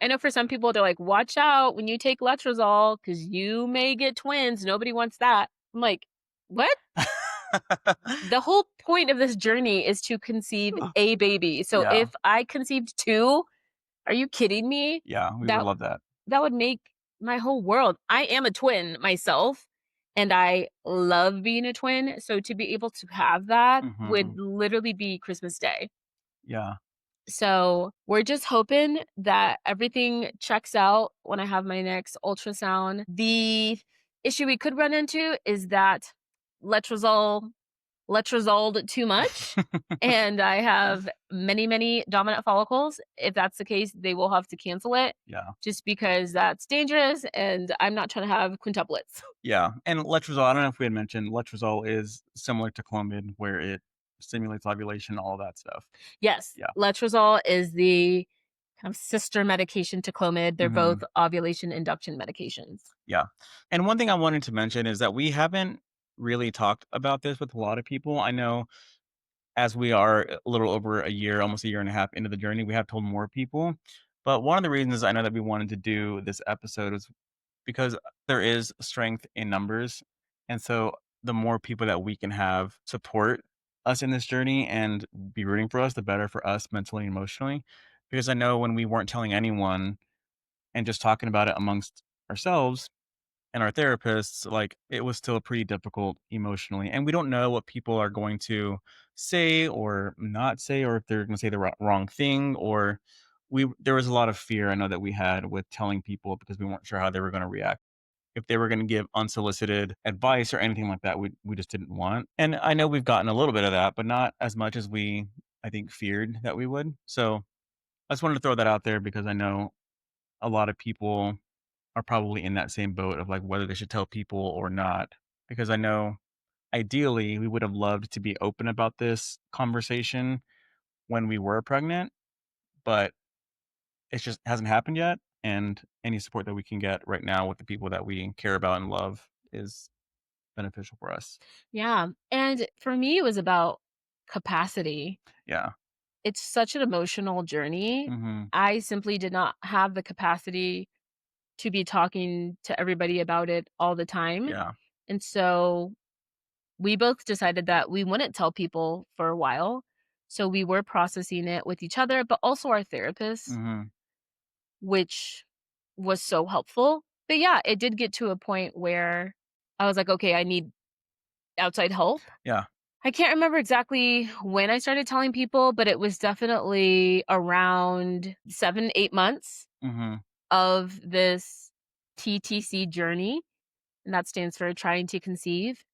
I know for some people, they're like, watch out when you take letrozole because you may get twins. Nobody wants that. I'm like, what? The whole point of this journey is to conceive a baby. So Yeah. if I conceived two, are you kidding me? Yeah, we would That love that. that would make my whole world. I am a twin myself, and I love being a twin, so to be able to have that would Mhm. literally be Christmas Day. Yeah. So, we're just hoping that everything checks out when I have my next ultrasound. The issue we could run into is that letrozole letrozole too much and I have many, many dominant follicles. If that's the case, they will have to cancel it Yeah. just because that's dangerous and I'm not trying to have quintuplets. Yeah, and letrozole, I don't know if we had mentioned, letrozole is similar to Clomid where it stimulates ovulation, all that stuff. Yes, Yeah. letrozole is the kind of sister medication to Clomid. They're both Mhm. ovulation induction medications. Yeah. And one thing I wanted to mention is that we haven't really talked about this with a lot of people. I know as we are a little over a year, almost a year and a half into the journey, we have told more people. But one of the reasons I know that we wanted to do this episode is because there is strength in numbers. And so the more people that we can have support us in this journey and be rooting for us, the better for us mentally and emotionally. Because I know when we weren't telling anyone and just talking about it amongst ourselves and our therapists, like it was still pretty difficult emotionally. And we don't know what people are going to say or not say, or if they're going to say the wrong thing, or there was a lot of fear I know that we had with telling people because we weren't sure how they were going to react if they were gonna give unsolicited advice or anything like that, we just didn't want. And I know we've gotten a little bit of that, but not as much as we, I think, feared that we would. So, I just wanted to throw that out there because I know a lot of people are probably in that same boat of, like, whether they should tell people or not. Because I know ideally, we would have loved to be open about this conversation when we were pregnant, but it just hasn't happened yet, and any support that we can get right now with the people that we care about and love is beneficial for us. Yeah. And for me, it was about capacity. Yeah. It's such an emotional journey. Mhm. I simply did not have the capacity to be talking to everybody about it all the time. Yeah. And so we both decided that we wouldn't tell people for a while. So we were processing it with each other, but also our therapists, Mhm. which was so helpful. But yeah, it did get to a point where I was like, okay, I need outside help. Yeah. I can't remember exactly when I started telling people, but it was definitely around 7, 8 months Mhm. of this TTC journey, and that stands for trying to conceive,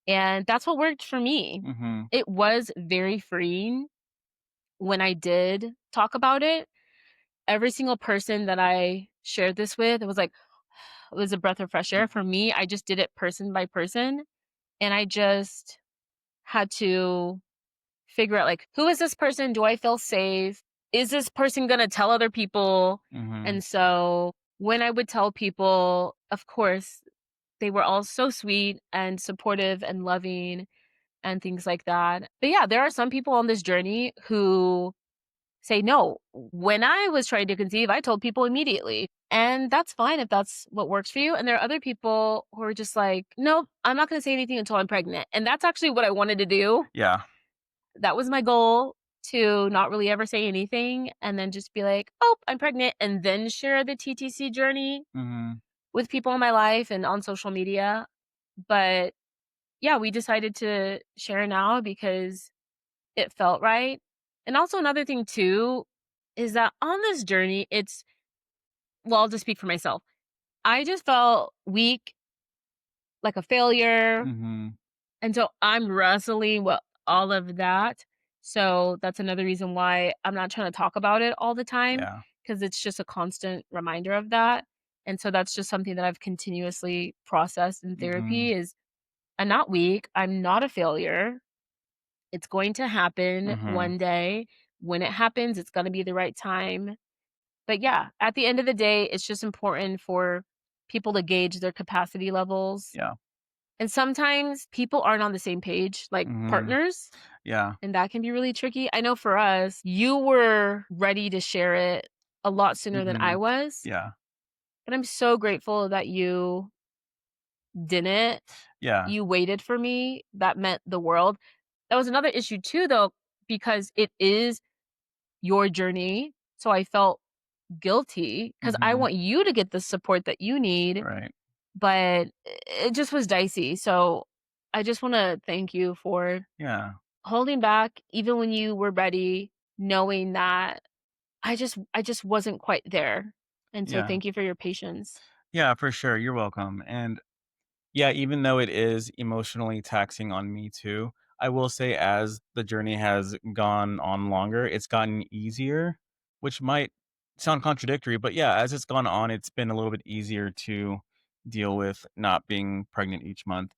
and that's what worked for me. Mhm. It was very freeing when I did talk about it. Every single person that I shared this with, it was like it was a breath of fresh air. For me, I just did it person by person, and I just had to figure out, like, who is this person? Do I feel safe? Is this person gonna tell other people? Mhm. And so when I would tell people, of course, they were all so sweet and supportive and loving and things like that. But yeah, there are some people on this journey who say, no, when I was trying to conceive, I told people immediately. And that's fine if that's what works for you. And there are other people who are just like, nope, I'm not going to say anything until I'm pregnant. And that's actually what I wanted to do. Yeah. That was my goal, to not really ever say anything and then just be like, "Oh, I'm pregnant," and then share the TTC journey Mhm. with people in my life and on social media. But yeah, we decided to share now because it felt right. And also another thing too is that on this journey, I'll just speak for myself. I just felt weak, like a failure. Mhm. And so I'm wrestling with all of that. So that's another reason why I'm not trying to talk about it all the time, Yeah. because it's just a constant reminder of that. And so that's just something that I've continuously processed in Mhm. therapy is I'm not weak. I'm not a failure. It's going to happen Mhm. one day. When it happens, it's going to be the right time. But yeah, at the end of the day, it's just important for people to gauge their capacity levels, Yeah. and sometimes people aren't on the same page, like Mhm. partners, Yeah. and that can be really tricky. I know for us, you were ready to share it a lot sooner than I Mhm. was, Yeah. but I'm so grateful that you didn't. Yeah. You waited for me. That meant the world. That was another issue too, though, because it is your journey. So I felt guilty because I Mhm. want you to get the support that you need, Right. but it just was dicey. So I just want to thank you for Yeah. holding back even when you were ready, knowing that I just wasn't quite there. And so Yeah. thank you for your patience. Yeah, for sure, you're welcome, and yeah, even though it is emotionally taxing on me too, I will say as the journey has gone on longer, it's gotten easier, which might sound contradictory, but yeah, as it's gone on, it's been a little bit easier to deal with not being pregnant each month.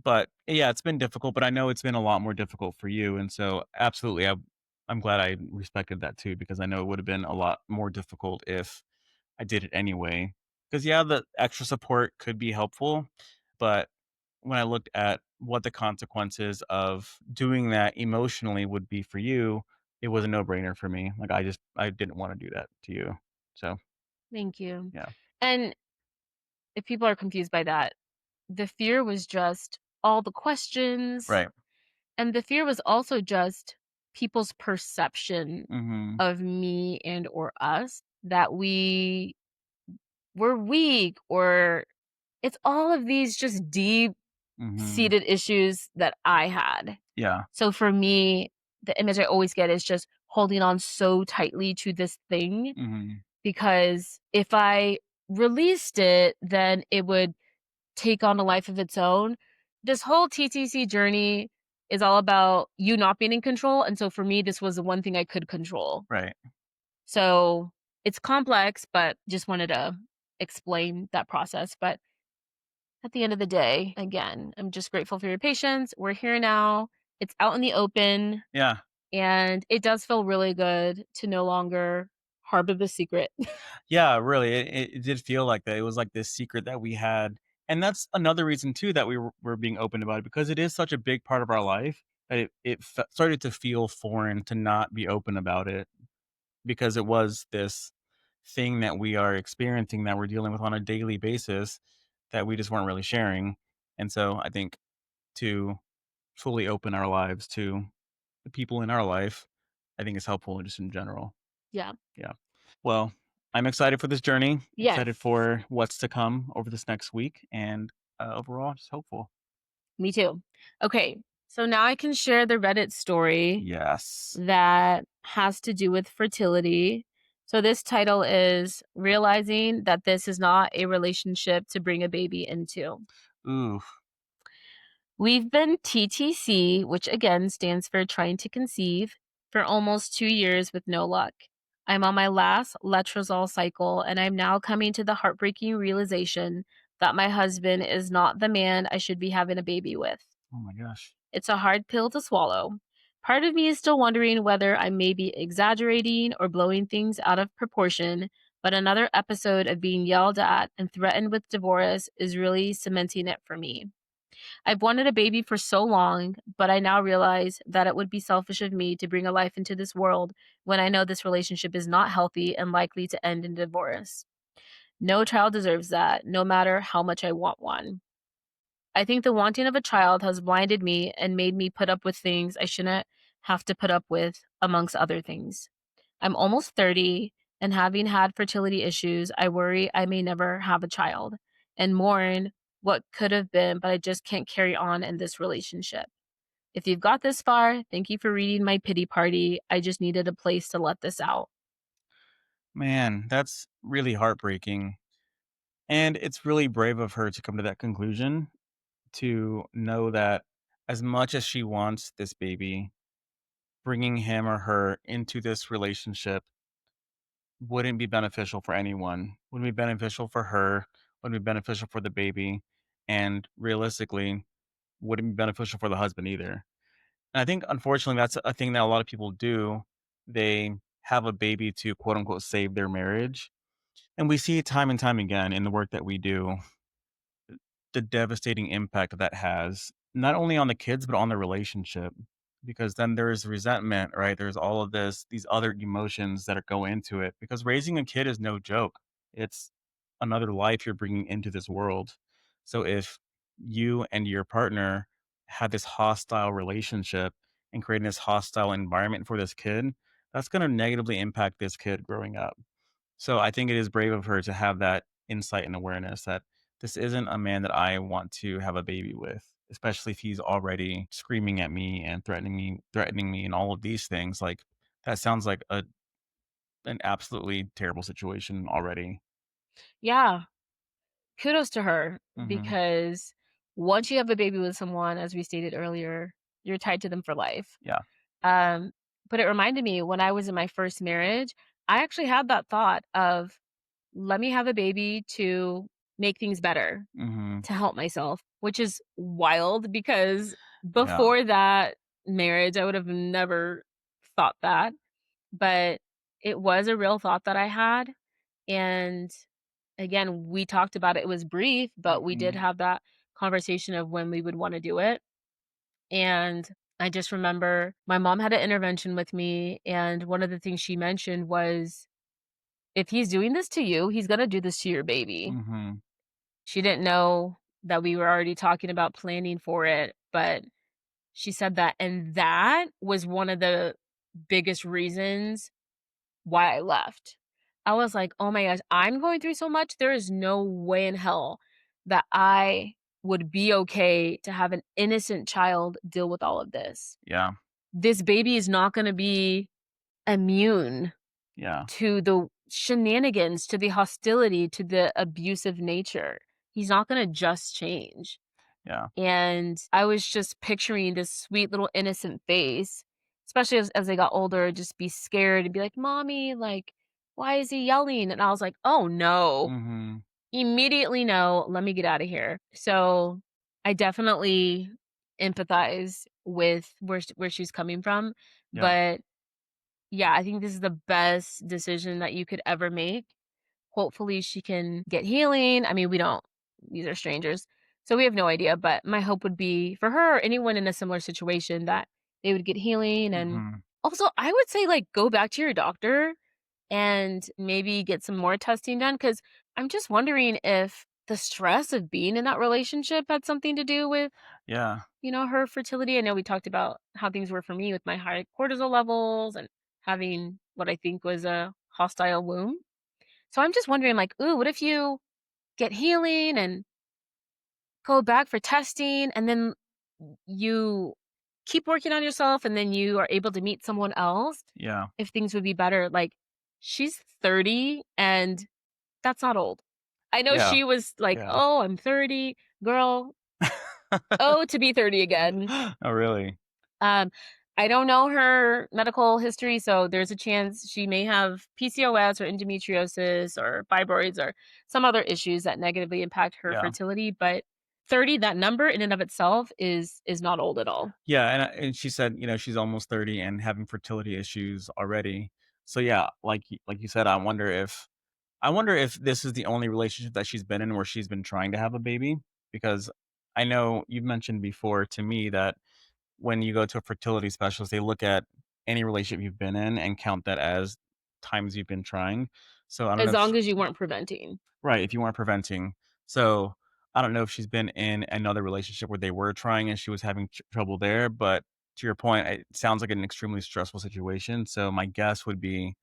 But yeah, it's been difficult, but I know it's been a lot more difficult for you. And so absolutely, I'm glad I respected that too, because I know it would have been a lot more difficult if I did it anyway. Because yeah, the extra support could be helpful, but when I looked at what the consequences of doing that emotionally would be for you, it was a no-brainer for me. Like I didn't want to do that to you. So Thank you. yeah. And if people are confused by that, the fear was just all the questions, Right. and the fear was also just people's perception Mhm. of me and or us that we were weak, or it's all of these just deep Mhm. seated issues that I had. Yeah. So for me, the image I always get is just holding on so tightly to this thing, Mhm. because if I released it, then it would take on a life of its own. This whole TTC journey is all about you not being in control, and so for me, this was the one thing I could control. Right. So it's complex, but just wanted to explain that process. But at the end of the day, again, I'm just grateful for your patience. We're here now. It's out in the open, Yeah. and it does feel really good to no longer harbor the secret. Yeah, really, it did feel like that. It was like this secret that we had, and that's another reason too that were being open about it because it is such a big part of our life that started to feel foreign to not be open about it because it was this thing that we are experiencing that we're dealing with on a daily basis that we just weren't really sharing. And so I think to fully open our lives to the people in our life, I think is helpful just in general. Yeah. Yeah. Well, I'm excited for this journey, excited Yes. for what's to come over this next week, and overall, just hopeful. Me too. Okay. So now I can share the Reddit story Yes. that has to do with fertility. So this title is Realizing That This Is Not a Relationship to Bring a Baby Into. Ooh. We've been TTC, which again stands for trying to conceive, for almost 2 years with no luck. I'm on my last letrozole cycle, and I'm now coming to the heartbreaking realization that my husband is not the man I should be having a baby with. Oh my gosh. It's a hard pill to swallow. Part of me is still wondering whether I may be exaggerating or blowing things out of proportion, but another episode of being yelled at and threatened with divorce is really cementing it for me. I've wanted a baby for so long, but I now realize that it would be selfish of me to bring a life into this world when I know this relationship is not healthy and likely to end in divorce. No child deserves that, no matter how much I want one. I think the wanting of a child has blinded me and made me put up with things I shouldn't have to put up with, amongst other things. I'm almost 30, and having had fertility issues, I worry I may never have a child and mourn what could have been, but I just can't carry on in this relationship. If you've got this far, thank you for reading my pity party. I just needed a place to let this out. Man, that's really heartbreaking. And it's really brave of her to come to that conclusion, to know that as much as she wants this baby, bringing him or her into this relationship wouldn't be beneficial for anyone. Wouldn't be beneficial for her, wouldn't be beneficial for the baby, and realistically, wouldn't be beneficial for the husband either. And I think unfortunately that's a thing that a lot of people do. They have a baby to quote unquote save their marriage. And we see it time and time again in the work that we do, the devastating impact that has, not only on the kids, but on the relationship. Because then there's resentment, right? There's all of these other emotions that go into it. Because raising a kid is no joke. It's another life you're bringing into this world. So if you and your partner have this hostile relationship and creating this hostile environment for this kid, that's going to negatively impact this kid growing up. So I think it is brave of her to have that insight and awareness that this isn't a man that I want to have a baby with, especially if he's already screaming at me and threatening me and all of these things. Like that sounds like an absolutely terrible situation already. Yeah, kudos to her, Mhm. because once you have a baby with someone, as we stated earlier, You're tied to them for life. Yeah. Um, but it reminded me when I was in my first marriage, I actually had that thought of, let me have a baby to make things better, Mhm. to help myself, which is wild because Yeah. before that marriage, I would have never thought that. But it was a real thought that I had. And again, we talked about it. It was brief, but we did Mhm. have that conversation of when we would want to do it. And I just remember my mom had an intervention with me. And one of the things she mentioned was, if he's doing this to you, he's going to do this to your baby. Mhm. She didn't know that we were already talking about planning for it, but she said that. And that was one of the biggest reasons why I left. I was like, "Oh my gosh, I'm going through so much. There is no way in hell that I would be okay to have an innocent child deal with all of this. Yeah. This baby is not gonna be immune Yeah. to the shenanigans, to the hostility, to the abusive nature. He's not gonna just change." Yeah. And I was just picturing this sweet little innocent face, especially as they got older, just be scared and be like, "Mommy, like, why is he yelling?" And I was like, "Oh, no. Mhm. Immediately no. Let me get out of here." So, I definitely empathize with where she's coming from, Yeah. but, yeah, I think this is the best decision that you could ever make. Hopefully, she can get healing. I mean, we don't, these are strangers, so we have no idea, but my hope would be for her or anyone in a similar situation that they would get healing. And Mhm. also, I would say, like, go back to your doctor and maybe get some more testing done, because 'cause I'm just wondering if the stress of being in that relationship had something to do with, Yeah. her fertility. I know we talked about how things were for me with my high cortisol levels and having what I think was a hostile womb. So I'm just wondering, like, ooh, what if you get healing and go back for testing, and then you keep working on yourself, and then you are able to meet someone else, Yeah. if things would be better. Like, she's 30, and that's not old. I know Yeah. she was like, Yeah. "Oh, I'm 30." Girl, oh, to be 30 again. Oh, really? Um, I don't know her medical history, so there's a chance she may have PCOS or endometriosis or fibroids or some other issues that negatively impact her Yeah. fertility. But 30, that number in and of itself is not old at all. Yeah, and she said, she's almost 30 and having fertility issues already. So, yeah, like you said, I wonder if this is the only relationship that she's been in where she's been trying to have a baby, because I know you've mentioned before to me that when you go to a fertility specialist, they look at any relationship you've been in and count that as times you've been trying. So I don't know As if long as you weren't preventing. right, if you weren't preventing. So I don't know if she's been in another relationship where they were trying and she was having trouble there. But to your point, it sounds like an extremely stressful situation. So my guess would be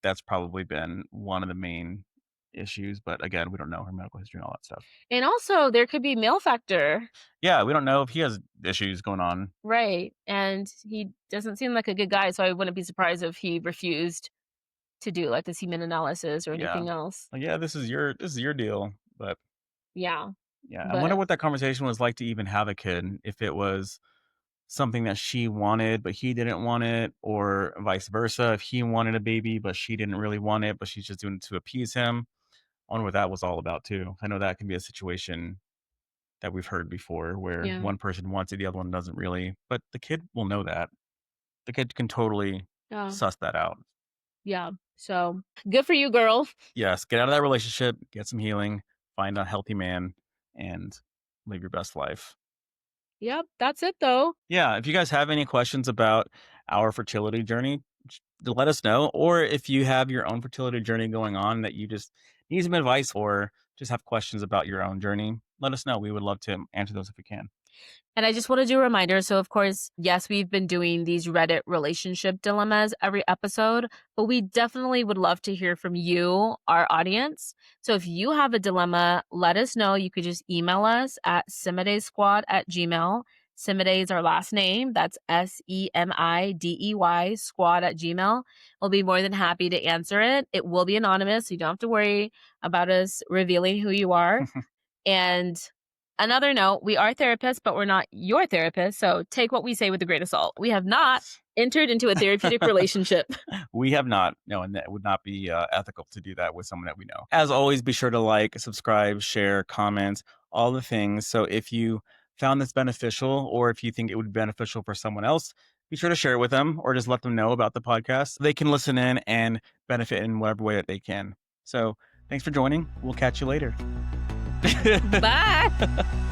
that's probably been one of the main issues. But again, we don't know her medical history and all that stuff. And also, there could be male factor. Yeah, we don't know if he has issues going on. Right. And he doesn't seem like a good guy, so I wouldn't be surprised if he refused to do like the semen analysis or Yeah. anything else. Like, yeah, this is your deal. But Yeah. yeah, I wonder But what that conversation was like to even have a kid. If it was something that she wanted, but he didn't want it, or vice versa. If he wanted a baby, but she didn't really want it, but she's just doing it to appease him. I wonder what that was all about too. I know that can be a situation that we've heard before where yeah. one person wants it, the other one doesn't really, but the kid will know that. The kid can totally Yeah. suss that out. Yeah. So, good for you, girl. Yes, get out of that relationship, get some healing, find a healthy man, and live your best life. Yep, that's it though. Yeah, if you guys have any questions about our fertility journey, let us know. Or if you have your own fertility journey going on that you just need some advice or just have questions about your own journey, let us know. We would love to answer those if we can. And I just want to do a reminder. So, of course, yes, we've been doing these Reddit relationship dilemmas every episode, but we definitely would love to hear from you, our audience. So, if you have a dilemma, let us know. You could just email us at semidaysquad@gmail. Semidey is our last name. That's SEMIDEY squad@gmail. We'll be more than happy to answer it. It will be anonymous, so you don't have to worry about us revealing who you are. And Another note, we are therapists, but we're not your therapist. So take what we say with a grain of salt. We have not entered into a therapeutic relationship. We have not. No, and that would not be ethical to do that with someone that we know. As always, be sure to like, subscribe, share, comment, all the things. So if you found this beneficial or if you think it would be beneficial for someone else, be sure to share it with them or just let them know about the podcast. They can listen in and benefit in whatever way that they can. So thanks for joining. We'll catch you later. Bye.